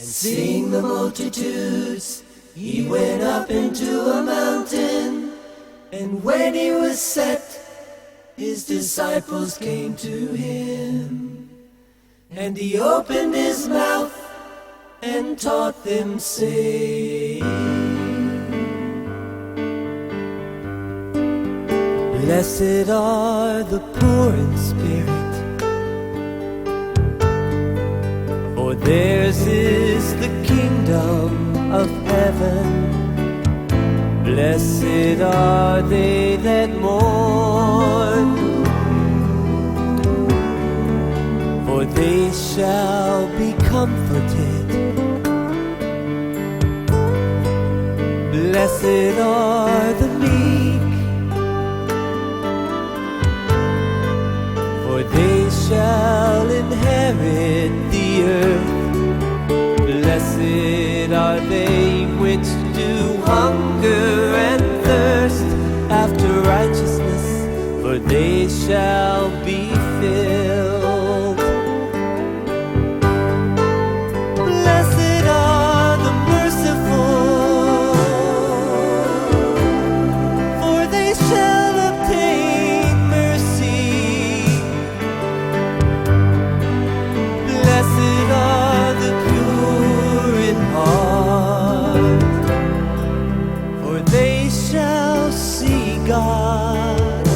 Seeing the multitudes, he went up into a mountain, and when he was set, his disciples came to him. And he opened his mouth and taught them, saying, Blessed are the poor in spirit, for theirs is the kingdom of heaven. Blessed are they that mourn, for they shall be comforted. Blessed are the meek, for they shall inherit the earth. Blessed are they which do hunger and thirst after righteousness, for they shall be filled. Blessed are the merciful, for they shall obtain mercy. Blessed are the pure in heart, for they shall see God.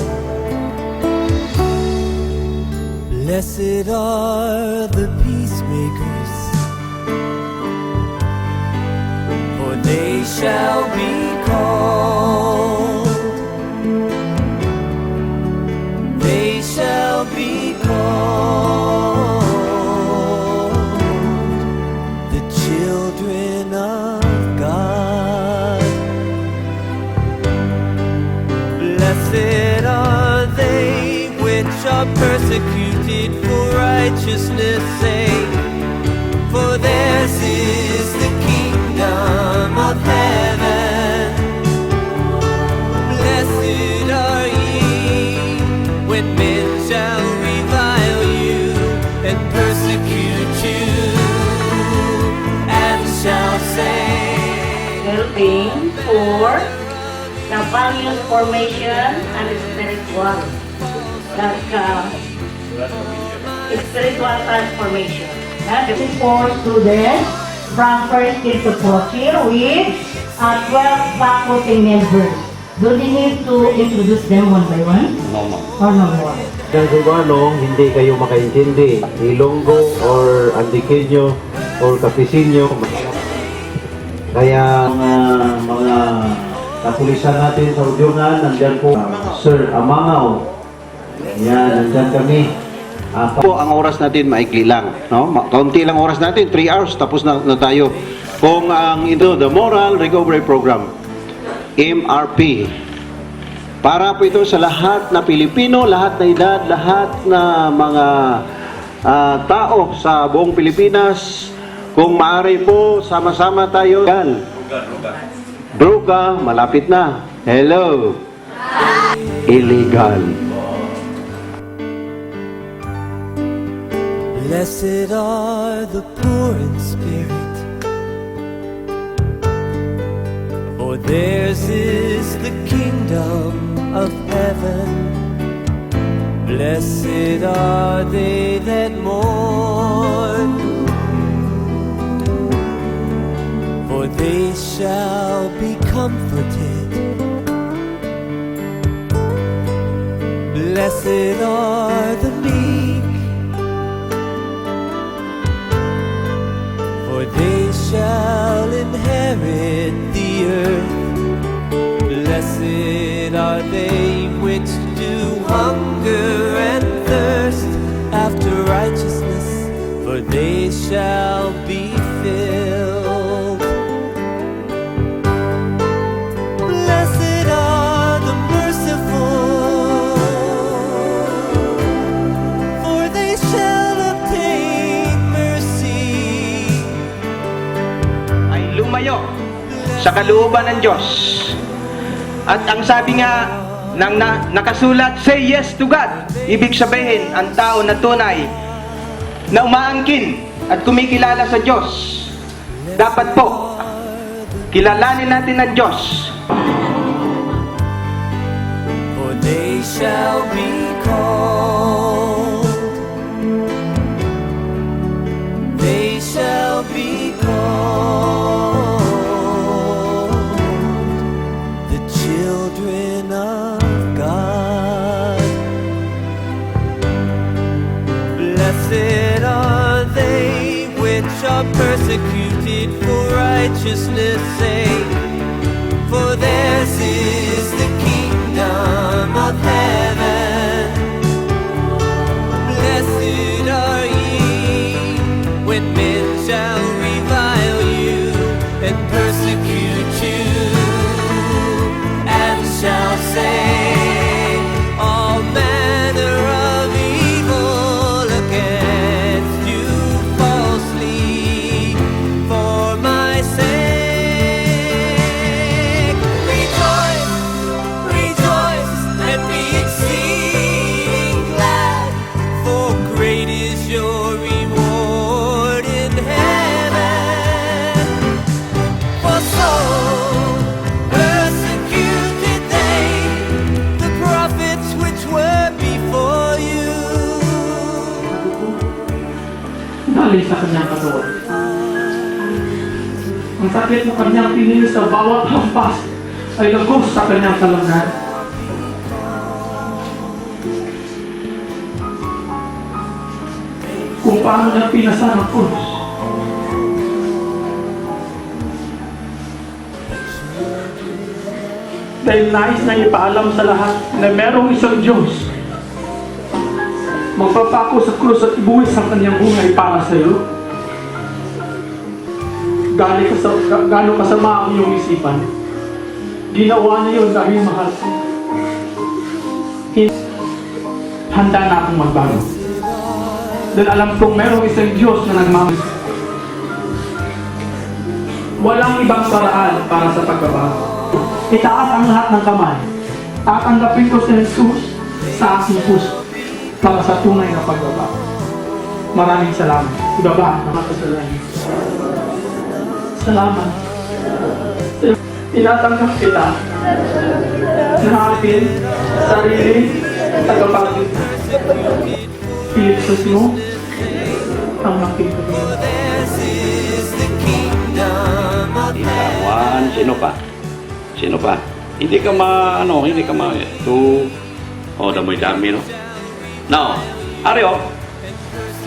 Blessed are the peacemakers, for they shall be called. They shall be called the children of God. Blessed are they which are persecuted for righteousness' sake, for theirs is the kingdom of heaven. Blessed are ye when men shall revile you and persecute you, and shall say, helping for the various formation and spiritual, spiritual transformation. This is for students from first year to fourth year with 12 faculty members. Do they need to introduce them one by one? No. Or no more? Ng Cebuano, hindi kayo makaintindi. Ilonggo or Antiqueño or Capisinyo. Kaya mga kapulisan natin sa Udyongan, nandyan po Sir Amangaw. Yan, nandyan kami. Po, ang oras natin maikli lang, no? Kaunti lang oras natin, 3 hours tapos na tayo. Kung ang the Moral Recovery Program, MRP. Para po ito sa lahat na Pilipino, lahat na edad, lahat na mga tao sa buong Pilipinas. Kung maaari po, sama-sama tayo. Bruga, malapit na. Hello. Illegal. Blessed are the poor in spirit, for theirs is the kingdom of heaven. Blessed are they that mourn, for they shall be comforted. Blessed are the meek, for they shall inherit the earth. Blessed are they which do hunger and thirst after righteousness, for they shall be filled. Blessed are the merciful, for they shall obtain mercy. Ay lumayo sa kalooban ng Diyos. At ang sabi nga ng nakasulat, say yes to God. Ibig sabihin, ang tao na tunay na umaangkin at kumikilala sa Diyos dapat po, kilalanin natin ang Diyos. For they shall be called. They shall be called the children of God. Blessed are they which are persecuted for righteousness' sake, for theirs is the kingdom of heaven. Blessed are ye when men shall revile you and persecute you, and shall say all manner of evil against you falsely for my sake. Rejoice, rejoice, and be exceeding glad, for great is your reward in heaven. For so persecuted they the prophets which were before you. Dahil sa kanyang katawan. Ang sakit ng kanyang pinili sa bawat hampas ay lagos sa kanyang kalanggan. Kung paano niya pinasa ng krus. Dahil nais na ipaalam sa lahat na merong isang Diyos magpapako sa krus at ibuwis ang kanyang buhay para sa iyo. Gano'ng kasama ang iyong isipan. Ginawa niya yun dahil mahal ko. Handa na akong magbago. Dahil alam kong merong isang Diyos na nagmamahal. Walang ibang paraan para sa pagbabago. Itaas ang lahat ng kamay. Tatanggapin ko si Jesus sa aking puso para sa tunay na pagbabago. Maraming salamat. Ibaba ang mga kasalanan. Salamat. Tinatanggap kita na aking sarili tagapagod. Pilipsos mo ang makikita. Theirs is the kingdom of heaven. One, sino pa? Sino pa? Hindi ka two, dami-dami, no? Now, Aryo,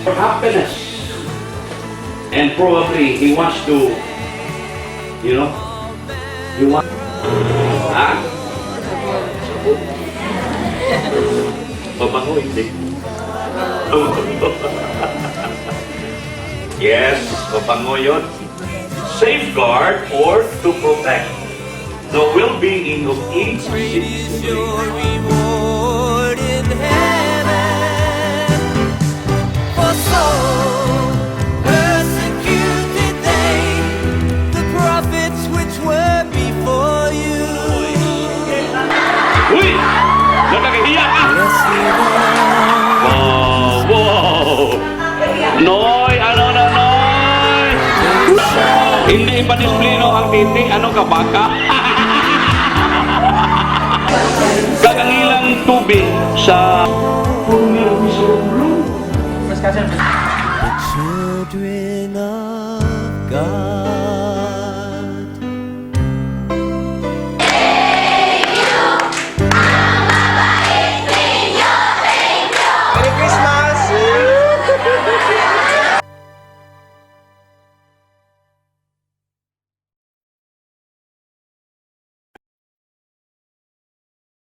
for happiness, and probably he wants to, you want, Pabango, hindi. Yes, pabango yun. Safeguard or to protect the well-being of each Great citizen. is your reward in heaven. For so persecuted they the prophets which were before you. Uy! Nakakahiya ka! Blessed are Wow! Noy! Ano na, Noy? Hindi pa display ang titi. Ano ka, baka? Kagangilang tubig sa... the children of God.